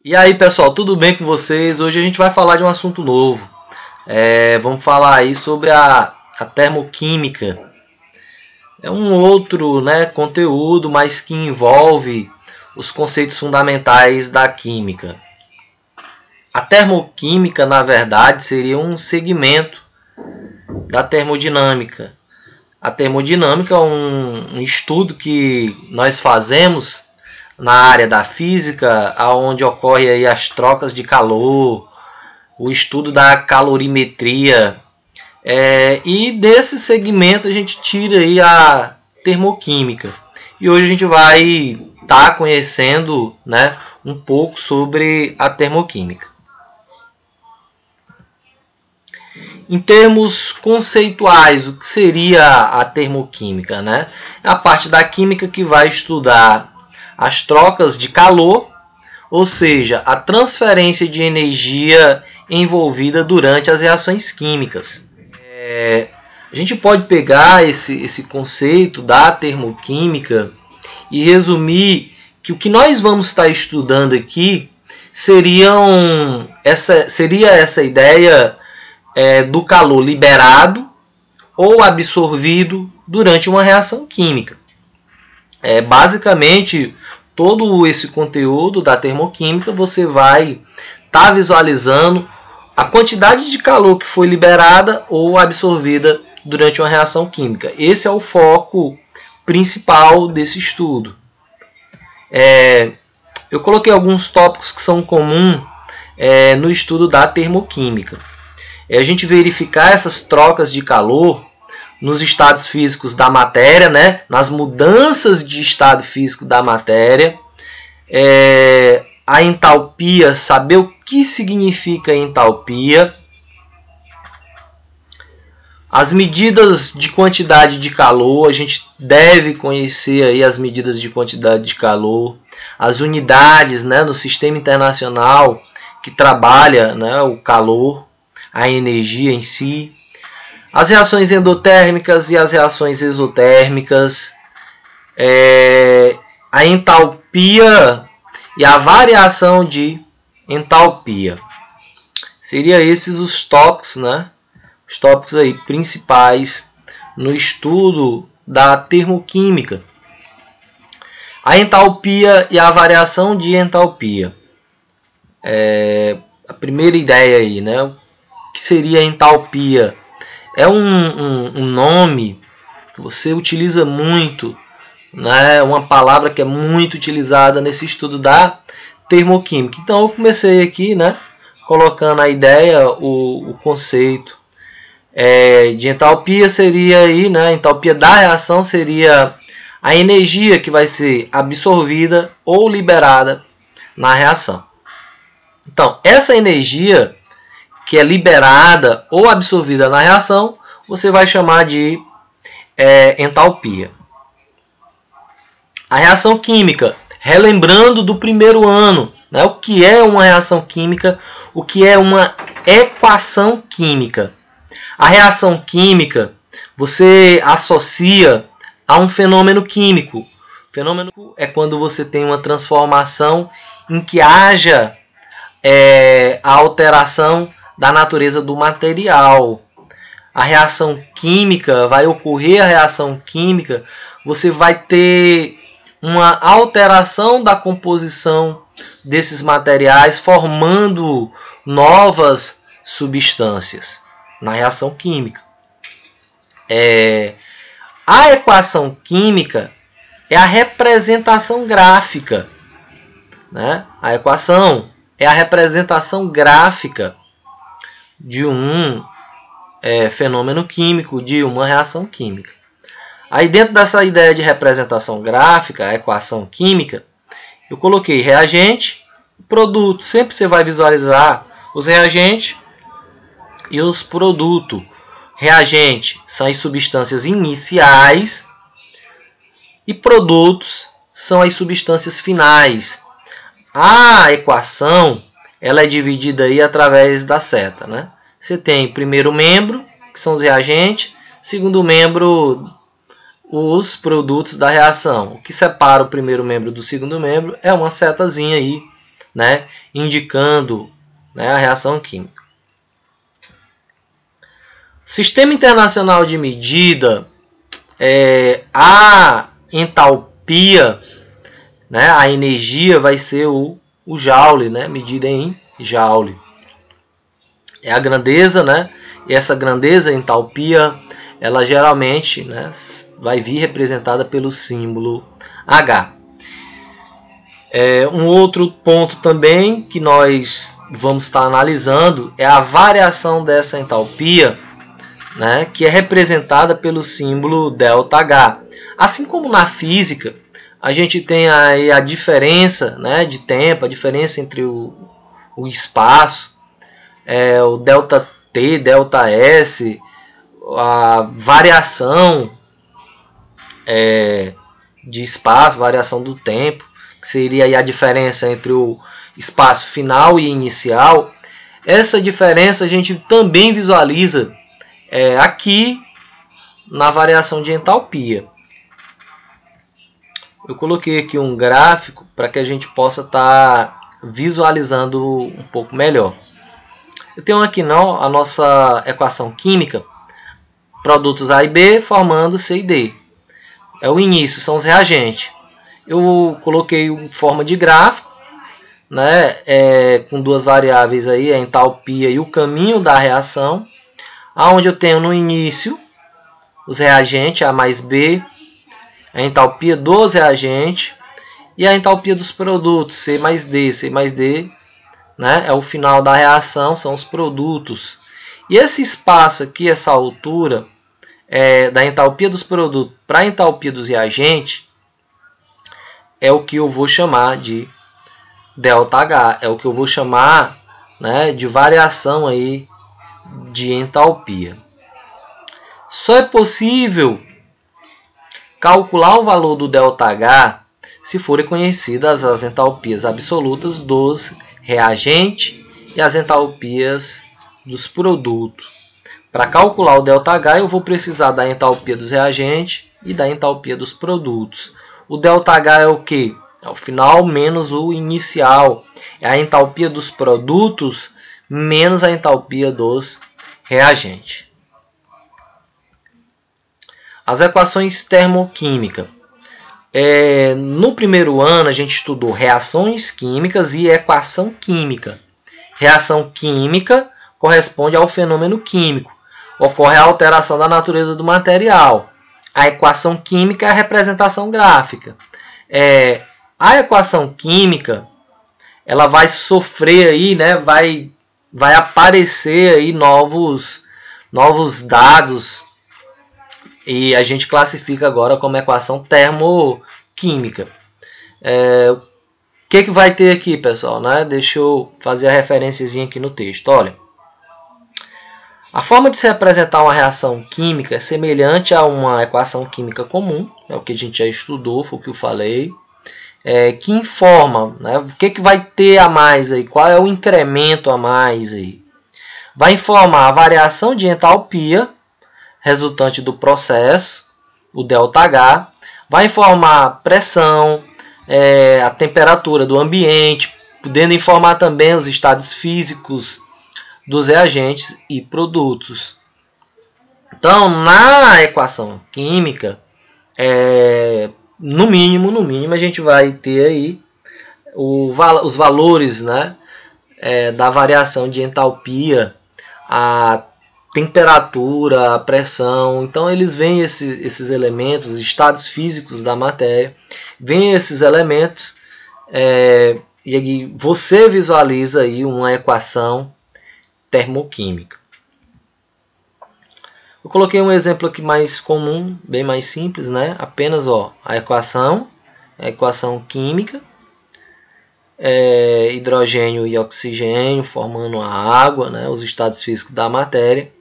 E aí pessoal, tudo bem com vocês? Hoje a gente vai falar de um assunto novo. Vamos falar aí sobre a termoquímica. É um outro conteúdo, mas que envolve os conceitos fundamentais da química. A termoquímica, na verdade, seria um segmento da termodinâmica. A termodinâmica é um estudo que nós fazemos na área da física, onde ocorre aí as trocas de calor, o estudo da calorimetria, e desse segmento a gente tira aí a termoquímica. E hoje a gente vai estar conhecendo um pouco sobre a termoquímica. Em termos conceituais, o que seria a termoquímica? É a parte da química que vai estudar as trocas de calor, ou seja, a transferência de energia envolvida durante as reações químicas. A gente pode pegar esse conceito da termoquímica e resumir que o que nós vamos estar estudando aqui seria essa ideia do calor liberado ou absorvido durante uma reação química. Basicamente, todo esse conteúdo da termoquímica você vai estar visualizando a quantidade de calor que foi liberada ou absorvida durante uma reação química. Esse é o foco principal desse estudo. Eu coloquei alguns tópicos que são comuns no estudo da termoquímica. A gente verificar essas trocas de calor nos estados físicos da matéria, nas mudanças de estado físico da matéria, a entalpia, saber o que significa entalpia, as medidas de quantidade de calor, a gente deve conhecer aí as medidas de quantidade de calor, as unidades no sistema internacional que trabalha o calor, a energia em si, as reações endotérmicas e as reações exotérmicas, a entalpia e a variação de entalpia. Seriam esses os tópicos, os tópicos aí principais no estudo da termoquímica. A entalpia e a variação de entalpia. A primeira ideia aí, o que seria a entalpia? É um nome que você utiliza muito, uma palavra que é muito utilizada nesse estudo da termoquímica. Então eu comecei aqui colocando a ideia, o conceito de entalpia seria aí, a entalpia da reação seria a energia que vai ser absorvida ou liberada na reação. Então essa energia que é liberada ou absorvida na reação, você vai chamar de entalpia. A reação química, relembrando do primeiro ano, o que é uma reação química, o que é uma equação química. A reação química você associa a um fenômeno químico. O fenômeno é quando você tem uma transformação em que haja a alteração da natureza do material. A reação química, vai ocorrer a reação química, você vai ter uma alteração da composição desses materiais, formando novas substâncias na reação química. A equação química é a representação gráfica. A equação é a representação gráfica de um fenômeno químico, de uma reação química. Aí dentro dessa ideia de representação gráfica, a equação química, eu coloquei reagente e produto. Sempre você vai visualizar os reagentes e os produtos. Reagente são as substâncias iniciais e produtos são as substâncias finais. A equação ela é dividida aí através da seta. Você tem primeiro membro, que são os reagentes, segundo membro, os produtos da reação. O que separa o primeiro membro do segundo membro é uma setazinha aí né, indicando, né, a reação química. Sistema Internacional de Medida, a entalpia, né, a energia vai ser o joule, né, medida em joule. É a grandeza, né, e essa grandeza, entalpia, ela geralmente, né, vai vir representada pelo símbolo H. Um outro ponto também que nós vamos estar analisando é a variação dessa entalpia, né, que é representada pelo símbolo ΔH. Assim como na física, a gente tem aí a diferença, né, de tempo, a diferença entre o espaço, o ΔT, ΔS, a variação de espaço, variação do tempo, que seria aí a diferença entre o espaço final e inicial. Essa diferença a gente também visualiza aqui na variação de entalpia. Eu coloquei aqui um gráfico para que a gente possa estar visualizando um pouco melhor. Eu tenho aqui a nossa equação química, produtos A e B formando C e D. É o início, são os reagentes. Eu coloquei em forma de gráfico, né, com duas variáveis aí, a entalpia e o caminho da reação, aonde eu tenho no início os reagentes A mais B, a entalpia dos reagentes e a entalpia dos produtos C mais D. C mais D, né, é o final da reação, são os produtos. E esse espaço aqui, essa altura da entalpia dos produtos para a entalpia dos reagentes, é o que eu vou chamar de ΔH, é o que eu vou chamar, né, de variação aí de entalpia. Só é possível calcular o valor do ΔH se forem conhecidas as entalpias absolutas dos reagentes e as entalpias dos produtos. Para calcular o ΔH, eu vou precisar da entalpia dos reagentes e da entalpia dos produtos. O ΔH é o que? É o final menos o inicial. É a entalpia dos produtos menos a entalpia dos reagentes. As equações termoquímicas. No primeiro ano a gente estudou reações químicas e equação química. Reação química corresponde ao fenômeno químico. Ocorre a alteração da natureza do material. A equação química é a representação gráfica. A equação química, ela vai sofrer aí, né, vai aparecer aí novos dados, e a gente classifica agora como equação termoquímica. O que vai ter aqui, pessoal, né? Deixa eu fazer a referenciazinha aqui no texto. Olha, a forma de se representar uma reação química é semelhante a uma equação química comum, é o que a gente já estudou, foi o que eu falei, que informa, né, o que vai ter a mais aí, qual é o incremento a mais aí. Vai informar a variação de entalpia resultante do processo, o ΔH, vai informar a pressão, a temperatura do ambiente, podendo informar também os estados físicos dos reagentes e produtos. Então, na equação química, no mínimo, a gente vai ter aí os valores, né, da variação de entalpia, a temperatura, a pressão. Então, eles veem esses elementos, os estados físicos da matéria, veem esses elementos, e aí você visualiza aí uma equação termoquímica. Eu coloquei um exemplo aqui mais comum, bem mais simples, né? Apenas a equação química, hidrogênio e oxigênio formando a água, né? Os estados físicos da matéria,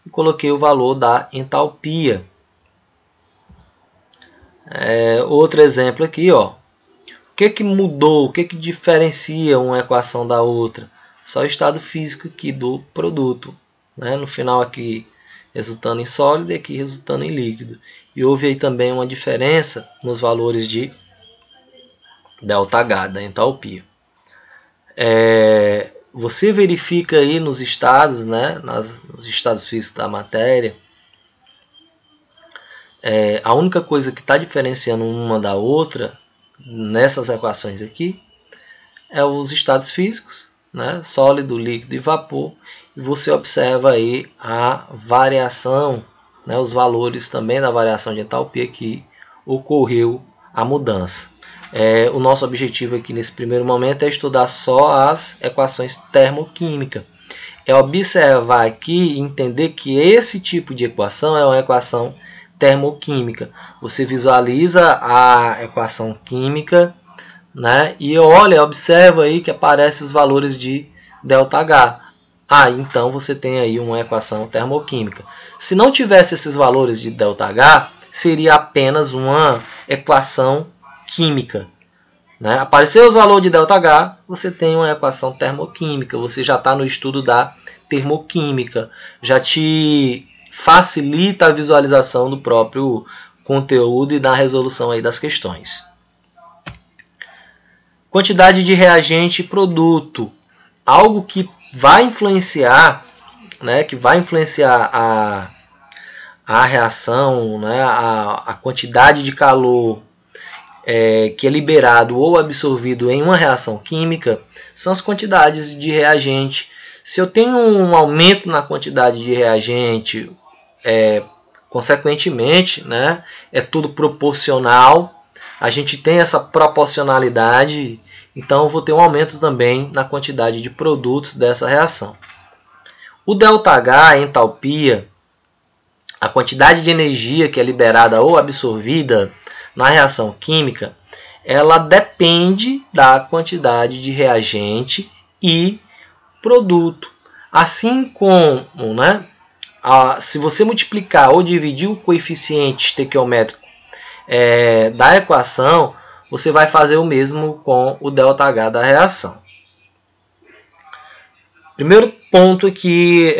e coloquei o valor da entalpia. Outro exemplo aqui, o que mudou, o que diferencia uma equação da outra? Só o estado físico aqui do produto, né? No final aqui resultando em sólido e aqui resultando em líquido. E houve aí também uma diferença nos valores de ΔH, da entalpia. Você verifica aí nos estados, né, nos estados físicos da matéria, a única coisa que está diferenciando uma da outra nessas equações aqui é os estados físicos, né, sólido, líquido e vapor. E você observa aí a variação, né, os valores também da variação de entalpia que ocorreu a mudança. O nosso objetivo aqui nesse primeiro momento é estudar só as equações termoquímicas. É observar aqui e entender que esse tipo de equação é uma equação termoquímica. Você visualiza a equação química, né, e olha, observa aí que aparecem os valores de ΔH. Então você tem aí uma equação termoquímica. Se não tivesse esses valores de ΔH, seria apenas uma equação química, né? Apareceu os valores de ΔH, você tem uma equação termoquímica. Você já está no estudo da termoquímica, já te facilita a visualização do próprio conteúdo e da resolução aí das questões. Quantidade de reagente e produto, algo que vai influenciar, né, que vai influenciar a reação, né, a quantidade de calor que é liberado ou absorvido em uma reação química, são as quantidades de reagente. Se eu tenho um aumento na quantidade de reagente, consequentemente, né, é tudo proporcional, a gente tem essa proporcionalidade, então eu vou ter um aumento também na quantidade de produtos dessa reação. O ΔH, a entalpia, a quantidade de energia que é liberada ou absorvida na reação química, ela depende da quantidade de reagente e produto. Assim como, né, se você multiplicar ou dividir o coeficiente estequiométrico da equação, você vai fazer o mesmo com o ΔH da reação. Primeiro ponto aqui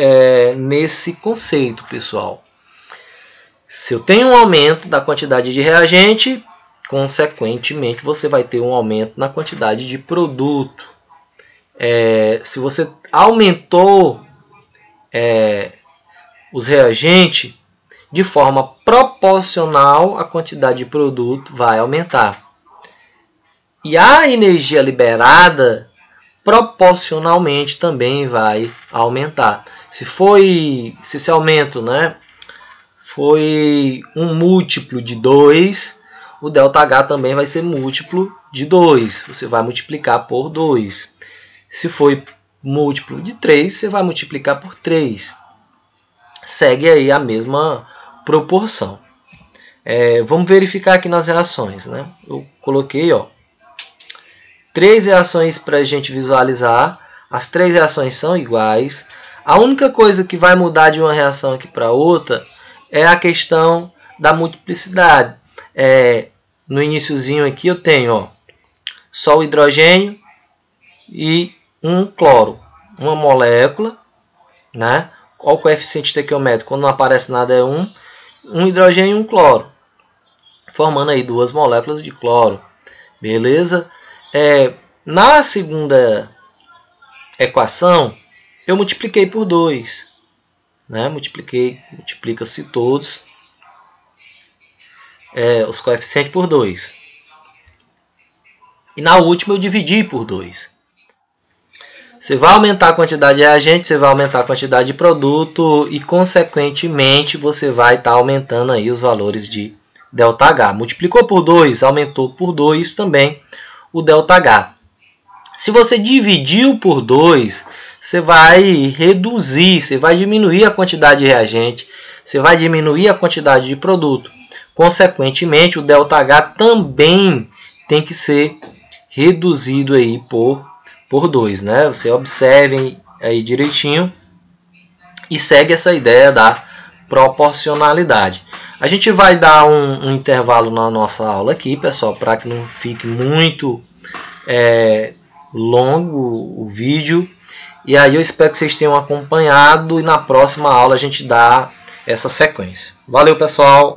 nesse conceito, pessoal. Se eu tenho um aumento da quantidade de reagente, consequentemente você vai ter um aumento na quantidade de produto. Se você aumentou os reagentes, de forma proporcional a quantidade de produto vai aumentar. E a energia liberada proporcionalmente também vai aumentar. Se esse aumento, né, foi um múltiplo de 2, o ΔH também vai ser múltiplo de 2. Você vai multiplicar por 2. Se foi múltiplo de 3, você vai multiplicar por 3. Segue aí a mesma proporção. Vamos verificar aqui nas reações, né? Eu coloquei 3 reações para a gente visualizar. As 3 reações são iguais. A única coisa que vai mudar de uma reação aqui para outra é a questão da multiplicidade. No iniciozinho aqui eu tenho só o hidrogênio e um cloro. Uma molécula, né? Qual o coeficiente estequiométrico? Quando não aparece nada é 1. Um hidrogênio e um cloro. Formando aí 2 moléculas de cloro. Beleza? Na segunda equação, eu multipliquei por 2. Né? Multiplica-se todos os coeficientes por 2. E na última eu dividi por 2. Você vai aumentar a quantidade de reagente, você vai aumentar a quantidade de produto e, consequentemente, você vai estar aumentando aí os valores de ΔH. Multiplicou por 2, aumentou por 2 também o ΔH. Se você dividiu por 2, você vai reduzir, você vai diminuir a quantidade de reagente, você vai diminuir a quantidade de produto. Consequentemente, o ΔH também tem que ser reduzido aí por 2, né? Você observe aí direitinho e segue essa ideia da proporcionalidade. A gente vai dar um intervalo na nossa aula aqui, pessoal, para que não fique muito longo o vídeo. E aí eu espero que vocês tenham acompanhado e na próxima aula a gente dá essa sequência. Valeu, pessoal!